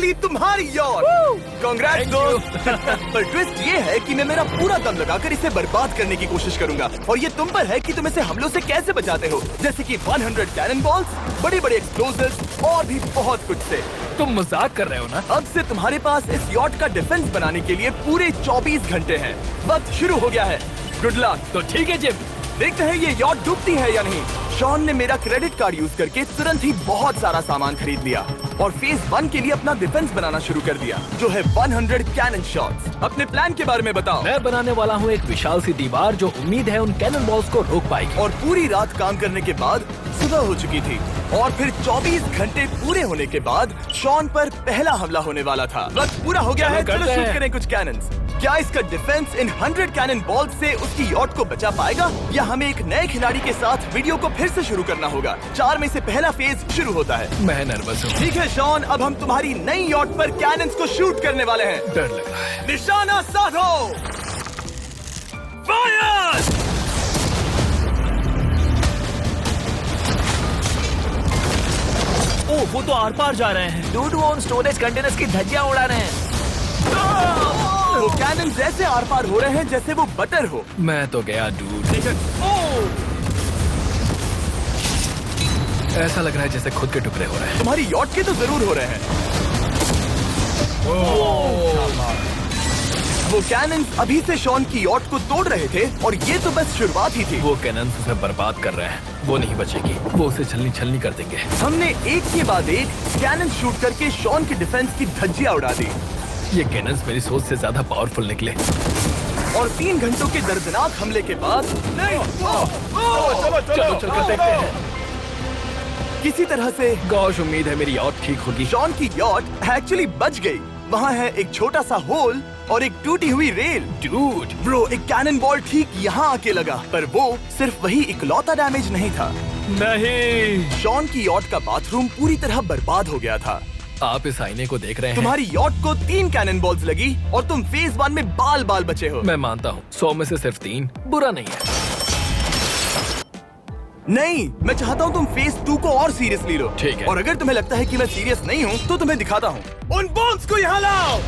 Finally तुम्हारी yacht. Congrats दोस्त। पर ट्विस्ट ये है कि मैं मेरा पूरा दम लगाकर इसे बर्बाद करने की कोशिश करूंगा और ये तुम पर है कि तुम इसे हमलों से कैसे बचाते हो, जैसे कि 100 कैनन बॉल्स, बड़े बड़े एक्सप्लोजिव्स और भी बहुत कुछ से। तुम मजाक कर रहे हो ना? अब से तुम्हारे पास इस यॉट का डिफेंस बनाने के लिए पूरे 24 घंटे हैं। वक्त शुरू हो गया है। Good luck. तो ठीक है जिम, देखते हैं ये यॉट डूबती है या नहीं। शॉन ने मेरा क्रेडिट कार्ड यूज करके तुरंत ही बहुत सारा सामान खरीद लिया और फेज 1 के लिए अपना डिफेंस बनाना शुरू कर दिया, जो है 100 कैनन शॉट्स। अपने प्लान के बारे में बताओ। मैं बनाने वाला हूँ एक विशाल सी दीवार जो उम्मीद है उन कैनन बॉल्स को रोक पाएगी। और पूरी रात काम करने के बाद सुबह हो चुकी थी और फिर 24 घंटे पूरे होने के बाद शॉन पर पहला हमला होने वाला था। वक्त पूरा हो गया है, चलो शूट करें कुछ कैनन्स। क्या इसका डिफेंस इन 100 कैनन बॉल्स से उसकी यॉट को बचा पाएगा या हमें एक नए खिलाड़ी के साथ वीडियो को फिर से शुरू करना होगा? 4 में से पहला फेज शुरू होता है। मैं नर्वस हूँ। ठीक है शॉन, अब हम तुम्हारी नई यॉट पर कैनन्स को शूट करने वाले हैं। डर लग रहा है। निशाना साधो। फायर! ओ, वो तो आर पार जा रहे हैं। डूड वो उन स्टोरेज कंटेनर्स की धज्जियां उड़ा रहे हैं। वो कैनन ऐसे आर पार हो रहे हैं जैसे वो बटर हो। मैं तो गया डूड। ऐसा लग रहा है जैसे खुद के टुकड़े हो रहे हैं। तुम्हारी यॉट के तो जरूर हो रहे हैं। वो कैनन अभी से शॉन की यॉट को तोड़ रहे थे और ये तो बस शुरुआत ही थी। वो कैनन उसे बर्बाद कर रहे हैं। वो नहीं बचेगी। वो उसे छलनी छलनी कर देंगे। हमने एक के बाद एक कैनन शूट करके शॉन की डिफेंस की धज्जियां उड़ा दी। ये कैनन्स मेरी सोच से ज्यादा पावरफुल निकले। और 3 घंटों के दर्दनाक हमले के बाद चलो चलकर देखते हैं। किसी तरह से गॉश, उम्मीद है मेरी यॉट ठीक होगी। शॉन की यॉट एक्चुअली बच गई। वहाँ है एक छोटा सा होल और एक टूटी हुई रेल। डूड ब्रो, एक कैनन बॉल ठीक यहाँ आके लगा, पर वो सिर्फ वही इकलौता डैमेज नहीं था। नहीं, शॉन की यॉट का बाथरूम पूरी तरह बर्बाद हो गया था। आप इस आईने को देख रहे हैं। तुम्हारी यॉट को 3 कैनन बॉल्स लगी और तुम फेज 1 में बाल बाल बचे हो। मैं मानता हूँ 100 में से सिर्फ 3 बुरा नहीं है। नहीं, मैं चाहता हूँ तुम फेज 2 को और सीरियसली लो। ठीक है। और अगर तुम्हें लगता है कि मैं सीरियस नहीं हूँ तो तुम्हें दिखाता हूँ। उन बॉम्ब्स को यहाँ लाओ।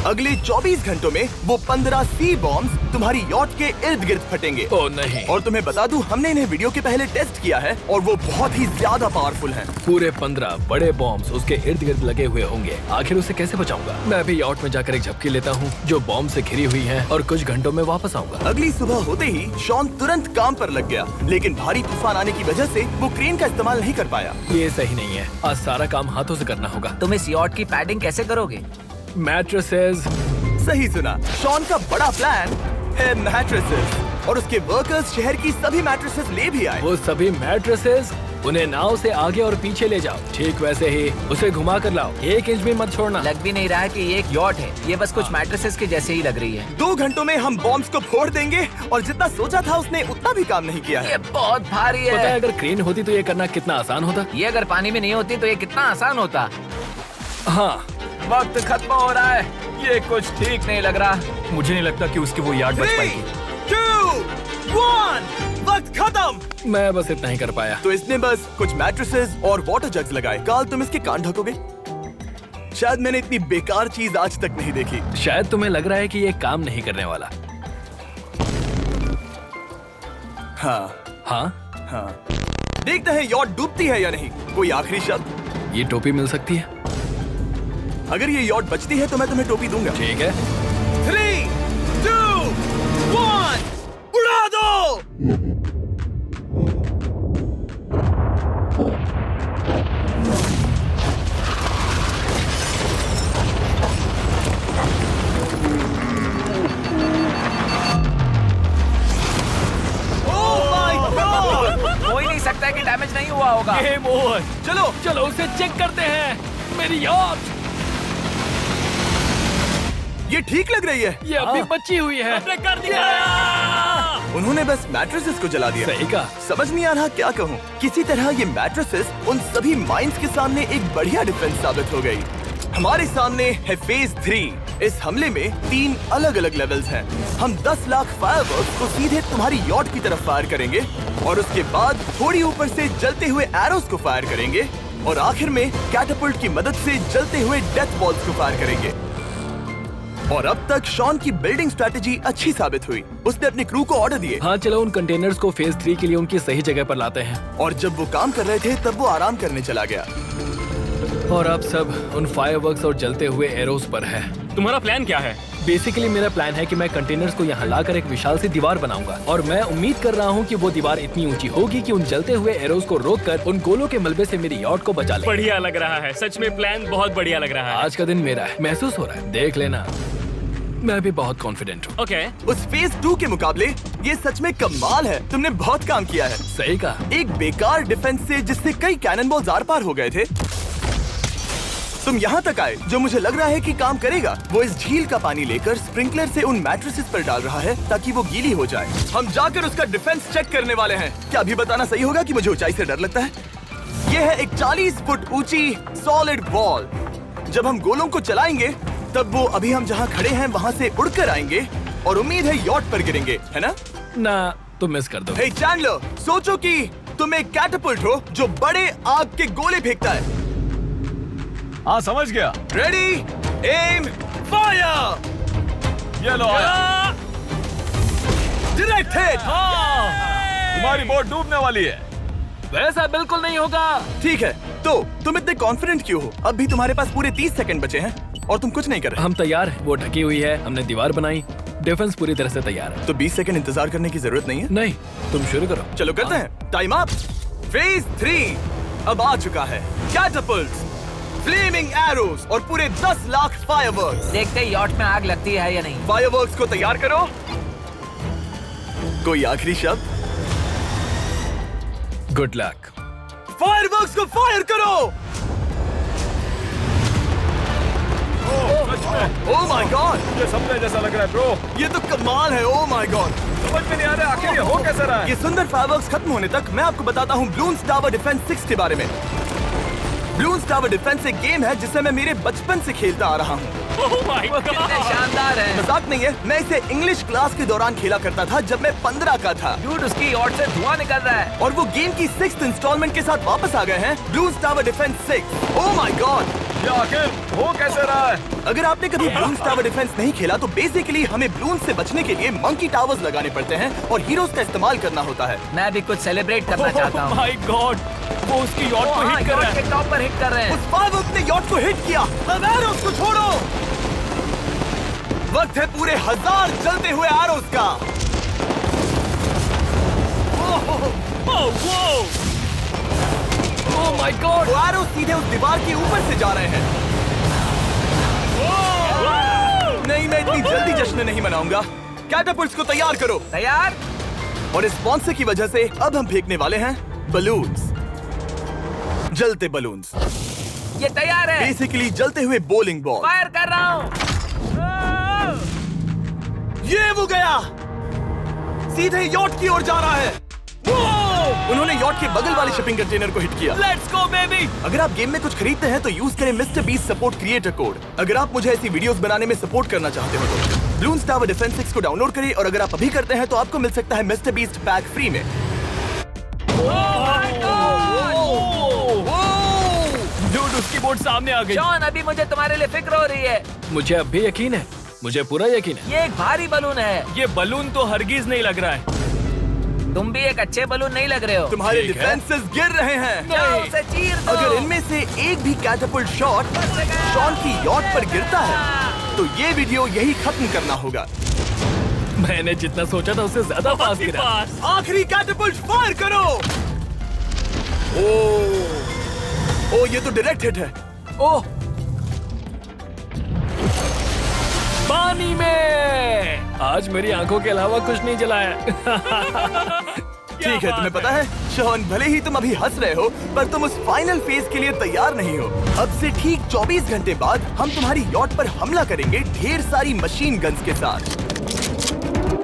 अगले 24 घंटों में वो 15 सी बॉम्ब्स तुम्हारी यॉट के इर्द गिर्द फटेंगे। ओह नहीं। और तुम्हें बता दूं, हमने इन्हें वीडियो के पहले टेस्ट किया है और वो बहुत ही ज्यादा पावरफुल हैं। पूरे 15 बड़े बॉम्ब्स उसके इर्द गिर्द लगे हुए होंगे। आखिर उसे कैसे बचाऊंगा? मैं अभी यॉट में जाकर एक झपकी लेता हूँ जो बॉम्ब से घिरी हुई है और कुछ घंटों में वापस आऊंगा। अगली सुबह होते ही शॉन तुरंत काम पर लग गया, लेकिन भारी तूफान आने की वजह से वो क्रेन का इस्तेमाल नहीं कर पाया। ये सही नहीं है। आज सारा काम हाथों से करना होगा। तुम इस यॉट की पैडिंग कैसे करोगे? मैट्रेसेस। सही सुना, शॉन का बड़ा प्लान है मैट्रेसेस और उसके वर्कर्स शहर की सभी मैट्रेसेस ले भी आए। वो सभी मैट्रेसेस उन्हें नाव से आगे और पीछे ले जाओ। ठीक वैसे ही उसे घुमा कर लाओ। 1 इंच भी मत छोड़ना। लग भी नहीं रहा है कि ये एक यॉट है। ये बस कुछ मैट्रेसेस के जैसे ही लग रही है। 2 घंटों में हम बॉम्ब्स को फोड़ देंगे और जितना सोचा था उसने उतना भी काम नहीं किया है। ये बहुत भारी पता है है। अगर क्रेन होती तो ये करना कितना आसान होता। ये अगर पानी में नहीं होती तो ये कितना आसान होता। हाँ, वक्त खत्म हो रहा है। ये कुछ ठीक नहीं लग रहा। मुझे नहीं लगता कि उसकी वो याद बच 3, पाएगी। 2, 1, वक्त खत्म। मैं बस इतना ही कर पाया। तो इसने बस कुछ मैट्रेसेस और वाटर जग्स लगाए। काल, तुम इसके कान ढकोगे? शायद मैंने इतनी बेकार चीज आज तक नहीं देखी। शायद तुम्हें लग रहा है कि ये काम नहीं करने वाला। हाँ हाँ, हाँ, देखते हैं यॉट डूबती है या नहीं। कोई आखिरी शब्द? ये टोपी मिल सकती है। अगर ये यॉट बचती है तो मैं तुम्हें टोपी दूंगा। ठीक है। 3, 2, 1, उड़ा दो। हो ही नहीं सकता है कि डैमेज नहीं हुआ होगा। Game over. चलो चलो उसे चेक करते हैं। मेरी यॉट ये ठीक लग रही है। ये अभी बची हुई है। हमने कर दिया। उन्होंने बस मैट्रेसेस को जला दिया। सही कहा। समझ नहीं आ रहा क्या कहूँ। किसी तरह ये मैट्रेसेस उन सभी माइंस के सामने एक बढ़िया डिफेंस साबित हो गई। हमारे सामने है फेज 3। इस हमले में 3 अलग अलग लेवल्स हैं। हम 10 लाख फायरवर्क्स को सीधे तुम्हारी यॉट की तरफ फायर करेंगे और उसके बाद थोड़ी ऊपर से जलते हुए एरोस को फायर करेंगे और आखिर में कैटापल्ट की मदद से जलते हुए डेथ बॉल्स को फायर करेंगे। और अब तक शॉन की बिल्डिंग स्ट्रेटेजी अच्छी साबित हुई। उसने अपने क्रू को ऑर्डर दिए हाँ चलो उन कंटेनर्स को फेज 3 के लिए उनकी सही जगह पर लाते हैं। और जब वो काम कर रहे थे तब वो आराम करने चला गया। और अब सब उन फायरवर्क्स और जलते हुए एरोस पर है। तुम्हारा प्लान क्या है? बेसिकली मेरा प्लान है कि मैं कंटेनर्स को यहाँ लाकर एक विशाल सी दीवार बनाऊंगा और मैं उम्मीद कर रहा हूँ कि वो दीवार इतनी ऊंची होगी कि उन जलते हुए एरोस को रोककर उन गोलों के मलबे से मेरी यॉट को बचा ले। बढ़िया लग रहा है, सच में प्लान बहुत बढ़िया लग रहा है। आज का दिन मेरा है, महसूस हो रहा है, देख लेना। मैं भी बहुत कॉन्फिडेंट हूँ। ओके। उस फेज 2 के मुकाबले ये सच में कमाल है। तुमने बहुत काम किया है। सही कहा। एक बेकार डिफेंस से जिससे कई कैनन बॉल्स आर पार हो गए थे, तुम यहाँ तक आए। जो मुझे लग रहा है कि काम करेगा वो इस झील का पानी लेकर स्प्रिंकलर से उन मैट्रेसेस पर डाल रहा है ताकि वो गीली हो जाए। हम जाकर उसका डिफेंस चेक करने वाले हैं। क्या अभी बताना सही होगा कि मुझे ऊंचाई से डर लगता है? ये है एक 40 फुट ऊंची सॉलिड वॉल। जब हम गोलों को चलाएंगे तब वो अभी हम जहाँ खड़े हैं वहाँ से उड़कर आएंगे और उम्मीद है यॉट पर गिरेंगे, है ना? ना तुम मिस कर दो। हे चैंडलर, सोचो कि तुम एक कैटापल्ट हो जो बड़े आग के गोले फेंकता है। हाँ समझ गया। Ready, aim, fire. ये लो आया। Direct hit. तुम्हारी बोट डूबने वाली है। वैसा बिल्कुल नहीं होगा। ठीक है, तो तुम इतने कॉन्फिडेंट क्यों हो? अब भी तुम्हारे पास पूरे 30 सेकंड बचे हैं और तुम कुछ नहीं कर रहे। हम तैयार हैं, वो ढकी हुई है, हमने दीवार बनाई, डिफेंस पूरी तरह से तैयार है। तो 20 सेकंड इंतजार करने की जरूरत नहीं है। नहीं, तुम शुरू करो। चलो करते हैं। Time up. फेज 3 अब आ चुका है। कैटापल्ट्स, फ्लेमिंग एरोस और पूरे 10 लाख फायरवर्क्स। देखते ही यॉट में आग लगती है या नहीं। फायरवर्क्स को तैयार करो। कोई आखिरी शब्द? Good luck. फायरवर्क्स को फायर करो। ओह माय गॉड, ये सपने जैसा लग रहा है ब्रो। ये तो कमाल है। ओह माय गॉड, समझ में नहीं आ रहा आखिर ये हो कैसे रहा है। ये सुंदर फायरवर्क्स खत्म होने तक मैं आपको बताता हूँ ब्लून्स टावर डिफेंस 6 के बारे में। ब्लून्स टावर डिफेंस एक गेम है जिसे मैं मेरे बचपन से खेलता आ रहा हूँ। ओह माय कितने गॉड। शानदार है। मजाक नहीं है, मैं इसे इंग्लिश क्लास के दौरान खेला करता था जब मैं 15 का था। डूड उसकी यॉट से धुआं निकल रहा है। और वो गेम की 6th इंस्टॉलमेंट के साथ वापस आ गए हैं, balloons tower defence 6। Oh my God, ये आखिर हो कैसे रहा है। अगर आपने कभी ब्लून्स टावर डिफेंस नहीं खेला तो बेसिकली हमें ब्लून से बचने के लिए मंकी टावर्स लगाने पड़ते हैं और हीरोज का इस्तेमाल करना होता है। मैं भी कुछ सेलिब्रेट करना चाहता हूँ। माय गॉड, वो उसकी यॉट को हिट कर रहा है। के टॉप पर हिट कर रहे हैं। उस फायरवर्क ने यॉट को हिट किया। अब एरोस को छोड़ो। वक्त है पूरे 1000 जलते हुए एरोस का। Oh my God. वो एरोस सीधे उस दीवार के ऊपर से जा रहे हैं। नहीं, मैं इतनी जल्दी जश्न नहीं मनाऊंगा। कैटापल्ट्स को तैयार करो। तैयार। और इस स्पॉन्सर की वजह से अब हम फेंकने वाले हैं बलून्स, जलते बलून्स। ये तैयार है। बेसिकली जलते हुए बोलिंग बॉल। फायर कर रहा हूँ। ये वो गया, सीधे यॉट की ओर जा रहा है। उन्होंने यॉट के बगल वाले शिपिंग कंटेनर को हिट किया। Let's go baby. अगर आप गेम में कुछ खरीदते हैं तो यूज करें mister beast support creator code. अगर आप मुझे ऐसी वीडियोस बनाने में सपोर्ट करना चाहते हो तो ब्लून्स टावर डिफेंस 6 को डाउनलोड करें और अगर आप अभी करते हैं तो आपको मिल सकता है मिस्टर बीस्ट पैक फ्री में। डूड उसकी बोट सामने आ गई। जॉन, अभी मुझे तुम्हारे लिए फिक्र हो रही है। मुझे अब भी यकीन है, मुझे पूरा यकीन है। ये एक भारी बलून है। ये बलून तो हरगिज नहीं लग रहा है। तुम भी एक अच्छे बलून नहीं लग रहे हो। तुम्हारे ठीक है। डिफेंसेस गिर रहे हैं। जाओ उसे चीर दो। अगर इनमें से एक भी कैटापल्ट शॉट शॉन की यॉट पर गिरता है तो ये वीडियो यही खत्म करना होगा। मैंने जितना सोचा था उससे ज्यादा पास गिरा। पास। आखिरी कैटापल्ट फायर करो। ओ ये तो डायरेक्ट हिट है। ओह, पानी में। आज मेरी आंखों के अलावा कुछ नहीं जला है। ठीक है, तुम्हें पता है शॉन, भले ही तुम अभी हंस रहे हो पर तुम उस फाइनल फेज के लिए तैयार नहीं हो। अब से ठीक 24 घंटे बाद हम तुम्हारी यॉट पर हमला करेंगे ढेर सारी मशीन गन्स के साथ।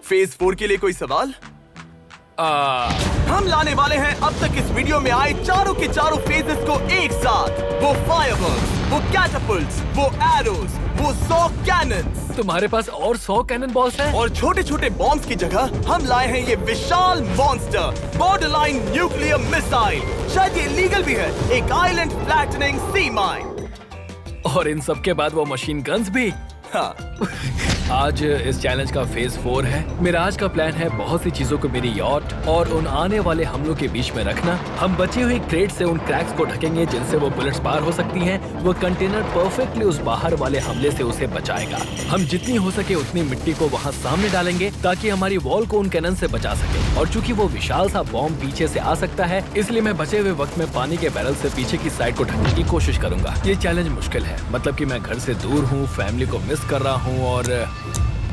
फेज 4 के लिए कोई सवाल? हम लाने वाले हैं अब तक इस वीडियो में आए चारों के चारों फेजेस को एक साथ। वो फायरवर्क्स, वो कैटapults, वो एरोज, वो 100 कैनन्स तुम्हारे पास और 100 कैनन बॉल्स हैं? और छोटे छोटे बॉम्ब्स की जगह हम लाए हैं ये विशाल मॉन्स्टर बॉर्डरलाइन न्यूक्लियर मिसाइल। शायद ये लीगल भी है, एक आइलैंड फ्लैटनिंग सी माइन। और इन सब के बाद वो मशीन गन्स भी। हाँ, आज इस चैलेंज का फेज 4 है। मेरा आज का प्लान है बहुत सी चीजों को मेरी यॉट और उन आने वाले हमलों के बीच में रखना। हम बचे हुए क्रेट से उन क्रैक्स को ढकेंगे जिनसे वो बुलेट्स पार हो सकती हैं। वो कंटेनर परफेक्टली उस बाहर वाले हमले से उसे बचाएगा। हम जितनी हो सके उतनी मिट्टी को वहाँ सामने डालेंगे ताकि हमारी वॉल को उन कैनन से बचा सके। और चूंकि वो विशाल सा बॉम्ब पीछे से आ सकता है, इसलिए मैं बचे हुए वक्त में पानी के बैरल से पीछे की साइड को ढकने की कोशिश करूंगा। ये चैलेंज मुश्किल है, मतलब कि मैं घर से दूर हूँ, फैमिली को मिस कर रहा हूँ और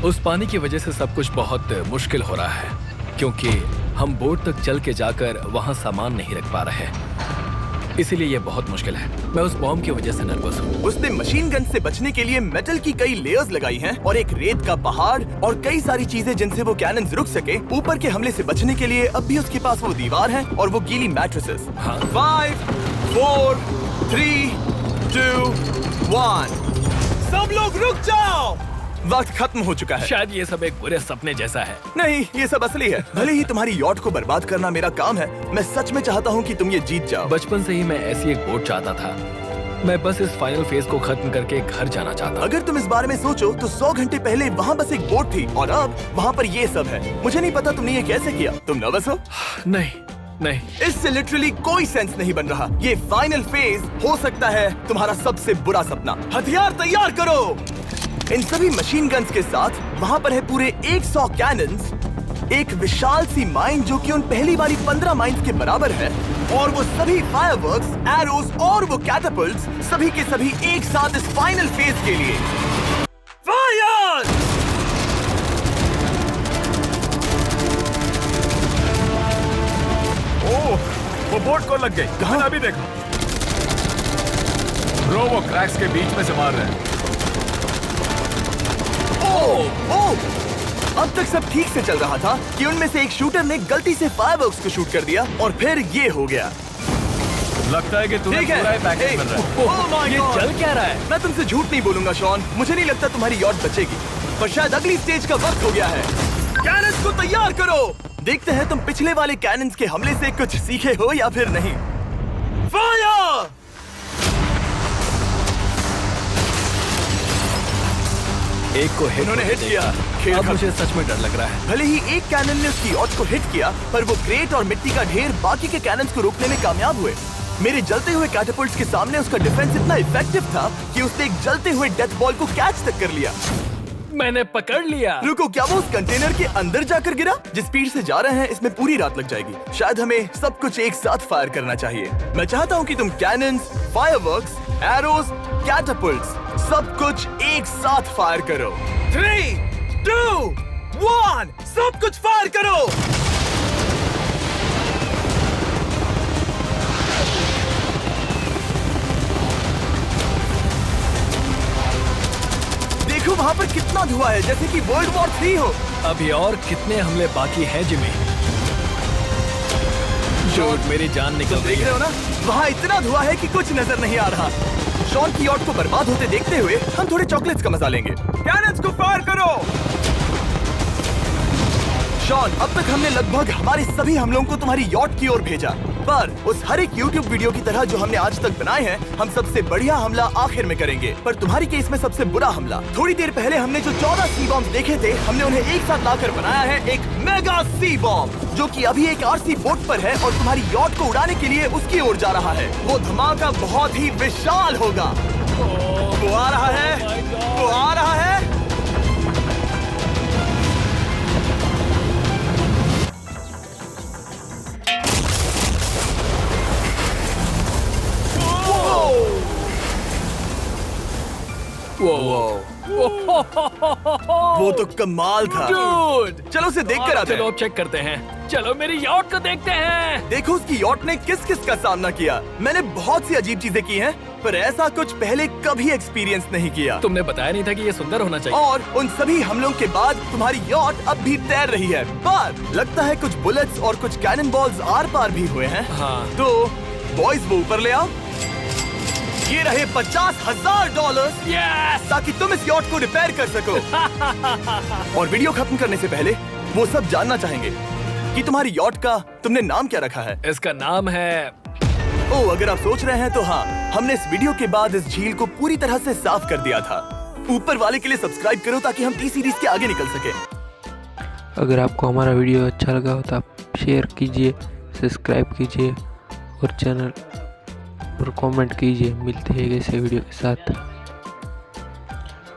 उस पानी की वजह से सब कुछ बहुत मुश्किल हो रहा है क्योंकि हम बोट तक चल के जाकर वहाँ सामान नहीं रख पा रहे हैं। इसीलिए ये बहुत मुश्किल है। मैं उस बॉम्ब की वजह से नर्वस हूँ। उसने मशीन गन से बचने के लिए मेटल की कई लेयर्स लगाई हैं और एक रेत का पहाड़ और कई सारी चीजें जिनसे वो कैनन्स रुक सके। ऊपर के हमले से बचने के लिए अब भी उसके पास वो दीवार है और वो गीली मैट्रेसेस। हाँ। 5, 4, 3, 2, 1 सब लोग रुक जाओ, वक्त खत्म हो चुका है। शायद ये सब एक बुरे सपने जैसा है। नहीं, ये सब असली है। भले ही तुम्हारी यॉट को बर्बाद करना मेरा काम है, मैं सच में चाहता हूँ कि तुम ये जीत जाओ। बचपन से ही मैं ऐसी एक बोट चाहता था। मैं बस इस फाइनल फेज को खत्म करके घर जाना चाहता। अगर तुम इस बारे में सोचो तो 100 घंटे पहले वहाँ बस एक बोट थी और अब वहाँ पर ये सब है। मुझे नहीं पता तुमने ये कैसे किया। तुम नर्वस हो? नहीं नहीं, इससे लिटरली कोई सेंस नहीं बन रहा। ये फाइनल फेज हो सकता है तुम्हारा सबसे बुरा सपना। हथियार तैयार करो। इन सभी मशीन गन्स के साथ वहाँ पर है पूरे 100 कैनन्स, एक विशाल सी माइन जो कि उन पहली वाली 15 माइन्स के बराबर है, और वो सभी फायरवर्क्स, एरोज और वो कैटapults सभी के सभी एक साथ इस फाइनल फेज के लिए। फायर! ओह, वो बोट को लग गई। मैंने अभी देखा। ब्रो, वो क्रैक्स के बीच में से मार रहे हैं। ओह! अब तक सब ठीक से चल रहा था कि उनमें से एक शूटर ने गलती से फायरवर्क्स को शूट कर दिया और फिर ये हो गया। लगता है कि तुम्हें ठीक है। पूरा ही पैकेज मिल रहा है। Oh my ये God! चल क्या रहा है? मैं तुमसे झूठ नहीं बोलूंगा शॉन, मुझे नहीं लगता तुम्हारी यॉट बचेगी, पर शायद अगली स्टेज का वक्त हो गया है। कैनन्स को तैयार करो। देखते हैं तुम पिछले वाले कैनन्स के हमले से कुछ सीखे हो या फिर नहीं। फायर! एक को हिट उन्होंने हिट किया। खेल अब खत्म। मुझे सच में डर लग रहा है। भले ही एक कैनन ने उसकी यॉट को हिट किया, पर वो क्रेट और मिट्टी का ढेर बाकी के कैनन्स को रोकने में कामयाब हुए। मेरे जलते हुए कैटapults के सामने उसका डिफेंस इतना इफेक्टिव था कि उसने एक जलते हुए डेथ बॉल को कैच तक कर लिया। मैंने पकड़ लिया। रुको, क्या वो उस कंटेनर के अंदर जाकर गिरा? जिस स्पीड से जा रहे हैं इसमें पूरी रात लग जाएगी। शायद हमें सब कुछ एक साथ फायर करना चाहिए। मैं चाहता हूँ कि तुम कैनन्स, फायरवर्क्स, एरोज, कैटapults सब कुछ एक साथ फायर करो। 3, 2, 1 सब कुछ फायर करो। देखो वहाँ पर कितना धुआं है, जैसे कि वर्ल्ड वॉर 3 हो। अभी और कितने हमले बाकी हैं जिमी? शूट, मेरी जान निकल रही देख है। रहे हो ना, वहाँ इतना धुआं है कि कुछ नजर नहीं आ रहा। शॉन की यॉट को बर्बाद होते देखते हुए हम थोड़े चॉकलेट्स का मजा लेंगे। कैनन्स को फायर करो। शॉन, अब तक हमने लगभग हमारे सभी हमलों को तुम्हारी यॉट की ओर भेजा, पर उस हर एक YouTube वीडियो की तरह जो हमने आज तक बनाए हैं, हम सबसे बढ़िया हमला आखिर में करेंगे। पर तुम्हारी केस में सबसे बुरा हमला। थोड़ी देर पहले हमने जो 14 सी बॉम्ब देखे थे, हमने उन्हें एक साथ लाकर बनाया है एक मेगा सी बॉम्ब, जो कि अभी एक RC बोट पर है और तुम्हारी यॉट को उड़ाने के लिए उसकी ओर जा रहा है। वो धमाका बहुत ही विशाल होगा। वो आ रहा है, वो आ रहा है। वो वो तो कमाल था। डूड, चलो उसे देख कर आते चलो हैं। अब चेक करते हैं। चलो मेरी यॉट को देखते हैं। देखो उसकी यॉट ने किस किस का सामना किया। मैंने बहुत सी अजीब चीजें की हैं, पर ऐसा कुछ पहले कभी एक्सपीरियंस नहीं किया। तुमने बताया नहीं था कि ये सुंदर होना चाहिए। और उन सभी हमलों के बाद तुम्हारी यॉट अब भी तैर रही है। पर लगता है कुछ बुलेट्स और कुछ कैनन बॉल्स आर पार भी हुए हैं। हाँ। तो बॉयज वो ऊपर ले आओ। ये रहे $50,000 यस! ताकि तुम इस यॉट को रिपेयर कर सको। और वीडियो खत्म करने से पहले वो सब जानना चाहेंगे कि तुम्हारी यॉट का तुमने नाम क्या रखा है। इसका नाम है ओ, अगर आप सोच रहे हैं तो हाँ, हमने इस वीडियो के बाद इस झील को पूरी तरह से साफ कर दिया था। ऊपर वाले के लिए सब्सक्राइब करो ताकि हम टी सीरीज के आगे निकल सके। अगर आपको हमारा वीडियो अच्छा लगा हो तो आप शेयर कीजिए, सब्सक्राइब कीजिए और चैनल पर कमेंट कीजिए। मिलते हैं ऐसे वीडियो के साथ।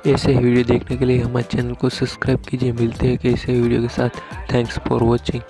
ऐसे ही वीडियो देखने के लिए हमारे चैनल को सब्सक्राइब कीजिए। मिलते हैं ऐसे वीडियो के साथ। Thanks for watching.